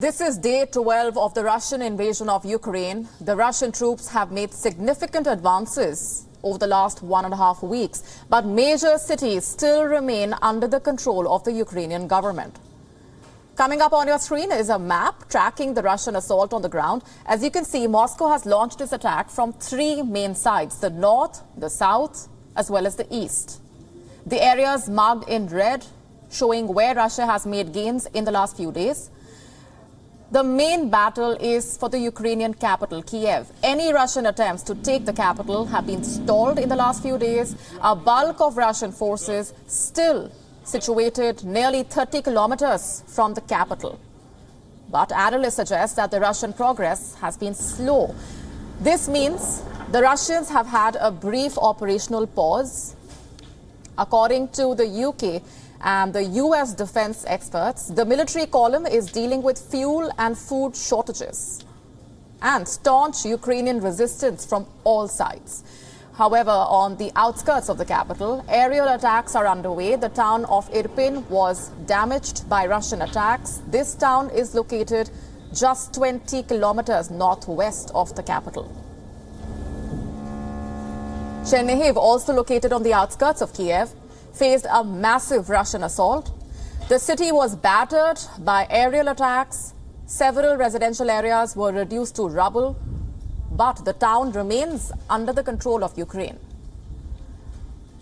This is day 12 of the Russian invasion of Ukraine. The Russian troops have made significant advances over the last 1.5 weeks, but major cities still remain under the control of the Ukrainian government. Coming up on your screen is a map tracking the Russian assault on the ground. As you can see, Moscow has launched its attack from 3 main sides: the north, the south, as well as the east. The areas marked in red showing where Russia has made gains in the last few days. The main battle is for the Ukrainian capital, Kiev. Any Russian attempts to take the capital have been stalled in the last few days. A bulk of Russian forces still situated nearly 30 kilometers from the capital. But analysts suggest that the Russian progress has been slow. This means the Russians have had a brief operational pause. According to the UK and the US defense experts, the military column is dealing with fuel and food shortages and staunch Ukrainian resistance from all sides. However, on the outskirts of the capital, aerial attacks are underway. The town of Irpin was damaged by Russian attacks. This town is located just 20 kilometers northwest of the capital. Chernihiv, also located on the outskirts of Kiev, faced a massive Russian assault. The city was battered by aerial attacks. Several residential areas were reduced to rubble, but the town remains under the control of Ukraine.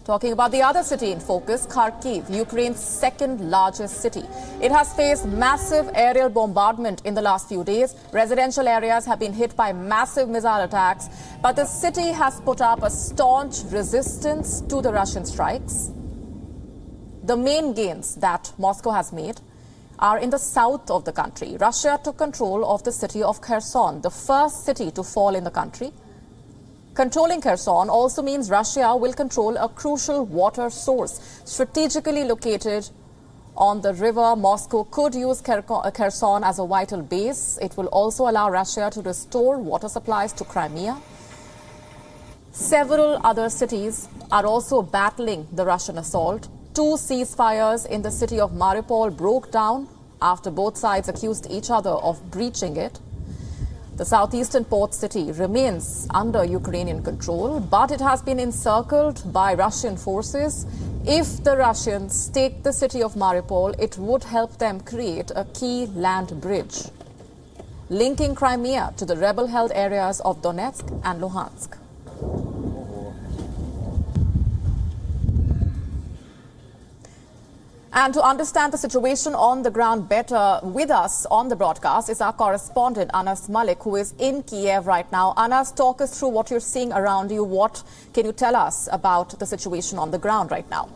Talking about the other city in focus, Kharkiv, Ukraine's second largest city. It has faced massive aerial bombardment in the last few days. Residential areas have been hit by massive missile attacks, but the city has put up a staunch resistance to the Russian strikes. The main gains that Moscow has made are in the south of the country. Russia took control of the city of Kherson, the first city to fall in the country. Controlling Kherson also means Russia will control a crucial water source strategically located on the river. Moscow could use Kherson as a vital base. It will also allow Russia to restore water supplies to Crimea. Several other cities are also battling the Russian assault. 2 ceasefires in the city of Mariupol broke down after both sides accused each other of breaching it. The southeastern port city remains under Ukrainian control, but it has been encircled by Russian forces. If the Russians take the city of Mariupol, it would help them create a key land bridge linking Crimea to the rebel-held areas of Donetsk and Luhansk. And to understand the situation on the ground better, with us on the broadcast is our correspondent, Mallick, who is in Kiev right now. Anas, talk us through what you're seeing around you. What can you tell us about the situation on the ground right now?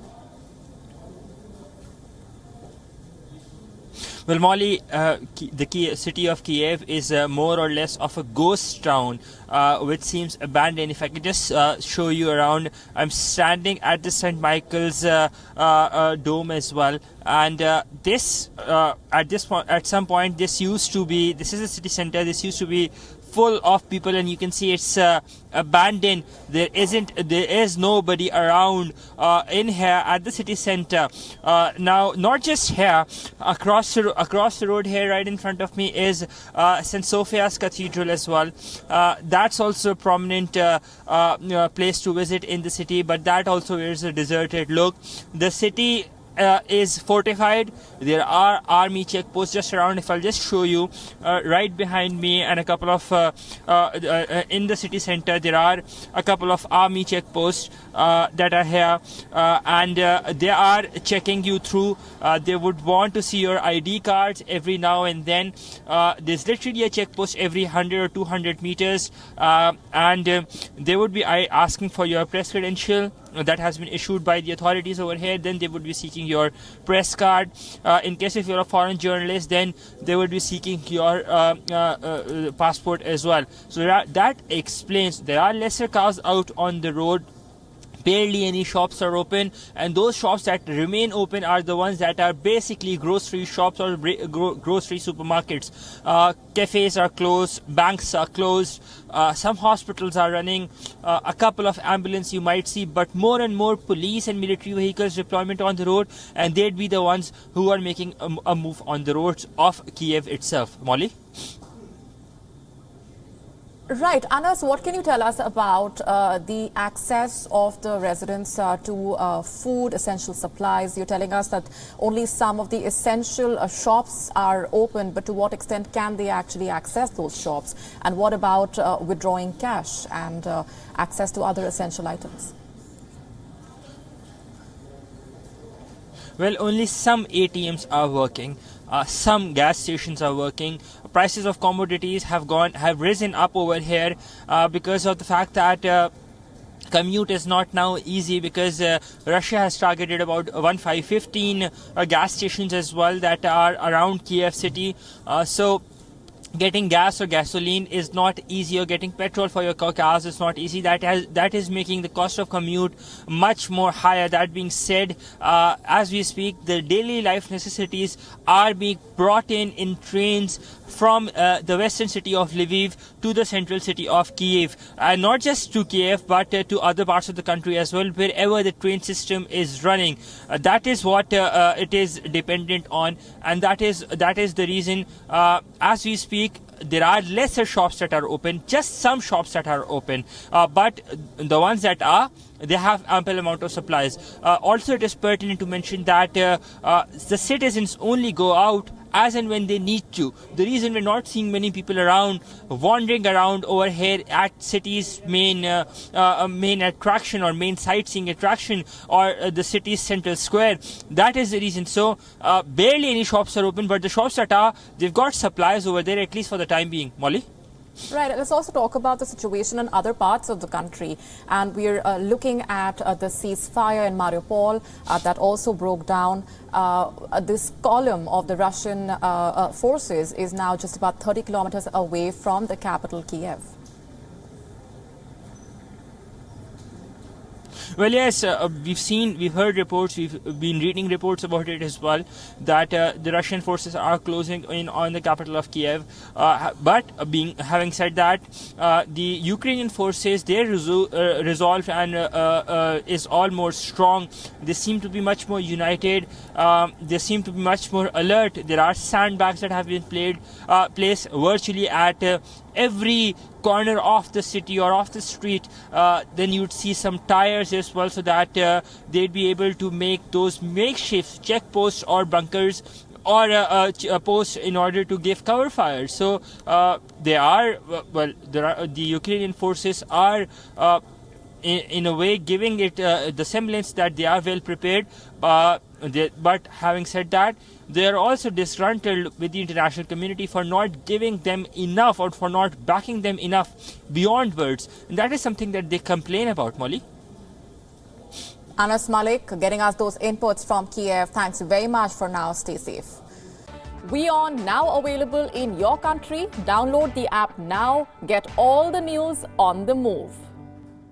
Well, Molly, the city of Kiev is more or less of a ghost town, which seems abandoned. If I could just show you around, I'm standing at the St. Michael's dome as well. And at some point, this is the city center. This used to be full of people, and you can see it's abandoned. There is nobody around in here at the city center. Now, not just here, across the road here, right in front of me, is St. Sophia's Cathedral as well. That's also a prominent place to visit in the city, but that also is a deserted look. The city is fortified. There are army checkposts just around. If I'll just show you, right behind me and a couple of in the city center, there are a couple of army checkposts that are here, and they are checking you through. They would want to see your ID cards every now and then. There's literally a checkpost every 100 or 200 meters, and they would be asking for your press credential that has been issued by the authorities over here. Then they would be seeking your press card. In case if you're a foreign journalist, then they would be seeking your passport as well. So that explains there are lesser cars out on the road barely any shops are open, and those shops that remain open are the ones that are basically grocery shops or grocery supermarkets. Cafes are closed, banks are closed, some hospitals are running, a couple of ambulances you might see, but more and more police and military vehicles deployment on the road, and they'd be the ones who are making a move on the roads of Kiev itself. Molly? Right. Anas, what can you tell us about the access of the residents to food, essential supplies? You're telling us that only some of the essential shops are open, but to what extent can they actually access those shops? And what about withdrawing cash and access to other essential items? Well, only some ATMs are working. Some gas stations are working. Prices of commodities have risen up over here because of the fact that commute is not now easy, because Russia has targeted about 15 gas stations as well that are around Kiev city. So getting gas or gasoline is not easy, or getting petrol for your cars is not easy. That is making the cost of commute much more higher. That being said, as we speak, the daily life necessities are being brought in trains from the western city of Lviv to the central city of Kiev, not just to Kiev but to other parts of the country as well, wherever the train system is running. That is what it is dependent on, and that is the reason as we speak there are lesser shops that are open, just some shops that are open, but the ones that are, they have ample amount of supplies. Also, it is pertinent to mention that the citizens only go out as and when they need to. The reason we're not seeing many people around, wandering around over here at city's main attraction or main sightseeing attraction, or the city's central square, that is the reason. So barely any shops are open, but the shops that are, they've got supplies over there, at least for the time being. Molly? Right. Let's also talk about the situation in other parts of the country. And we're looking at the ceasefire in Mariupol that also broke down. This column of the Russian forces is now just about 30 kilometers away from the capital, Kiev. Well, yes, we've heard reports, we've been reading reports about it as well, that the Russian forces are closing in on the capital of Kiev. But having said that, the Ukrainian forces, their resolve and is all more strong. They seem to be much more united. They seem to be much more alert. There are sandbags that have been placed virtually at every corner of the city or off the street. Then you'd see some tires as well, so that they'd be able to make those makeshift checkposts or bunkers or a post in order to give cover fire. So the Ukrainian forces are in a way giving it the semblance that they are well prepared, but having said that, they are also disgruntled with the international community for not giving them enough, or for not backing them enough beyond words. And that is something that they complain about, Molly. Anas Mallick getting us those inputs from Kiev. Thanks very much for now. Stay safe. WION now available in your country. Download the app now. Get all the news on the move.